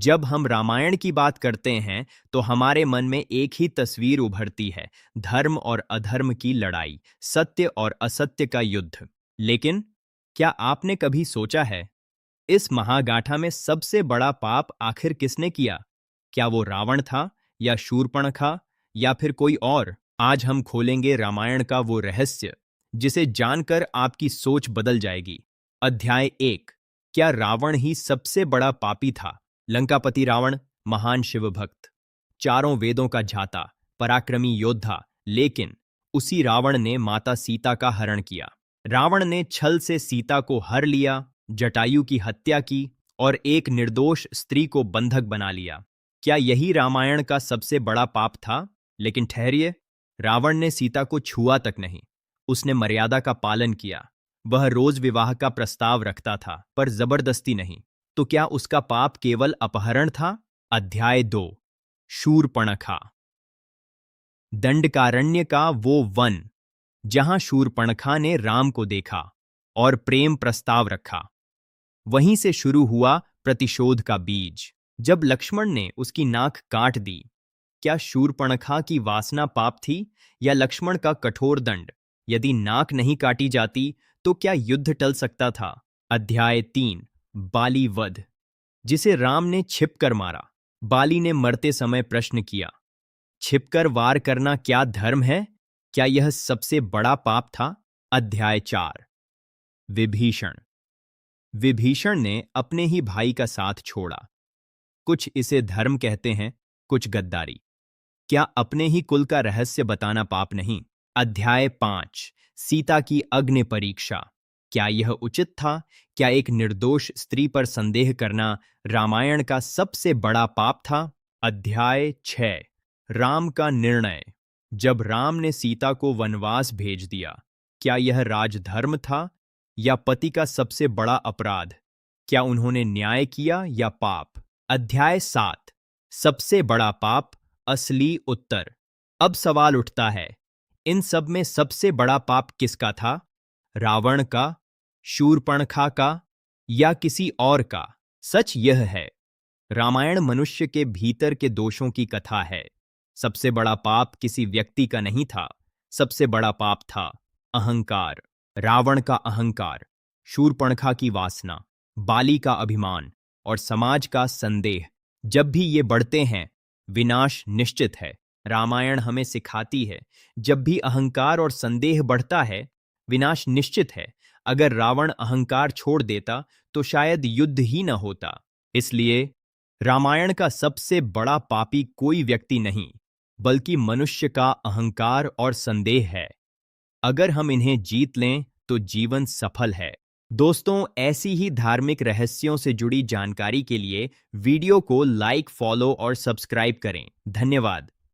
जब हम रामायण की बात करते हैं तो हमारे मन में एक ही तस्वीर उभरती है, धर्म और अधर्म की लड़ाई, सत्य और असत्य का युद्ध। लेकिन क्या आपने कभी सोचा है, इस महागाथा में सबसे बड़ा पाप आखिर किसने किया? क्या वो रावण था, या शूर्पणखा, या फिर कोई और? आज हम खोलेंगे रामायण का वो रहस्य जिसे जानकर आपकी सोच बदल जाएगी। अध्याय 1। क्या रावण ही सबसे बड़ा पापी था? लंकापति रावण, महान शिव भक्त, चारों वेदों का झाता, पराक्रमी योद्धा, लेकिन उसी रावण ने माता सीता का हरण किया। रावण ने छल से सीता को हर लिया, जटायु की हत्या की और एक निर्दोष स्त्री को बंधक बना लिया। क्या यही रामायण का सबसे बड़ा पाप था? लेकिन ठहरिए, रावण ने सीता को छुआ तक नहीं। उसने मर्यादा का पालन किया। वह रोज विवाह का प्रस्ताव रखता था, पर जबरदस्ती नहीं। तो क्या उसका पाप केवल अपहरण था? अध्याय 2। शूर्पणखा। दंडकारण्य का वो वन जहां शूर्पणखा ने राम को देखा और प्रेम प्रस्ताव रखा, वहीं से शुरू हुआ प्रतिशोध का बीज। जब लक्ष्मण ने उसकी नाक काट दी, क्या शूर्पणखा की वासना पाप थी, या लक्ष्मण का कठोर दंड? यदि नाक नहीं काटी जाती तो क्या युद्ध टल सकता था? अध्याय 3। बाली वध, जिसे राम ने छिपकर मारा। बाली ने मरते समय प्रश्न किया, छिपकर वार करना क्या धर्म है? क्या यह सबसे बड़ा पाप था? अध्याय 4। विभीषण। विभीषण ने अपने ही भाई का साथ छोड़ा। कुछ इसे धर्म कहते हैं, कुछ गद्दारी। क्या अपने ही कुल का रहस्य बताना पाप नहीं? अध्याय 5। सीता की अग्नि परीक्षा। क्या यह उचित था? क्या एक निर्दोष स्त्री पर संदेह करना रामायण का सबसे बड़ा पाप था? अध्याय 6। राम का निर्णय। जब राम ने सीता को वनवास भेज दिया, क्या यह राजधर्म था या पति का सबसे बड़ा अपराध? क्या उन्होंने न्याय किया या पाप? अध्याय 7। सबसे बड़ा पाप, असली उत्तर। अब सवाल उठता है, इन सब में सबसे बड़ा पाप किसका था? रावण का, शूर्पणखा का, या किसी और का? सच यह है, रामायण मनुष्य के भीतर के दोषों की कथा है। सबसे बड़ा पाप किसी व्यक्ति का नहीं था, सबसे बड़ा पाप था अहंकार। रावण का अहंकार, शूर्पणखा की वासना, बाली का अभिमान और समाज का संदेह। जब भी ये बढ़ते हैं, विनाश निश्चित है। रामायण हमें सिखाती है, जब भी अहंकार और संदेह बढ़ता है, विनाश निश्चित है। अगर रावण अहंकार छोड़ देता तो शायद युद्ध ही न होता। इसलिए रामायण का सबसे बड़ा पापी कोई व्यक्ति नहीं, बल्कि मनुष्य का अहंकार और संदेह है। अगर हम इन्हें जीत लें तो जीवन सफल है। दोस्तों, ऐसी ही धार्मिक रहस्यों से जुड़ी जानकारी के लिए वीडियो को लाइक, फॉलो और सब्सक्राइब करें। धन्यवाद।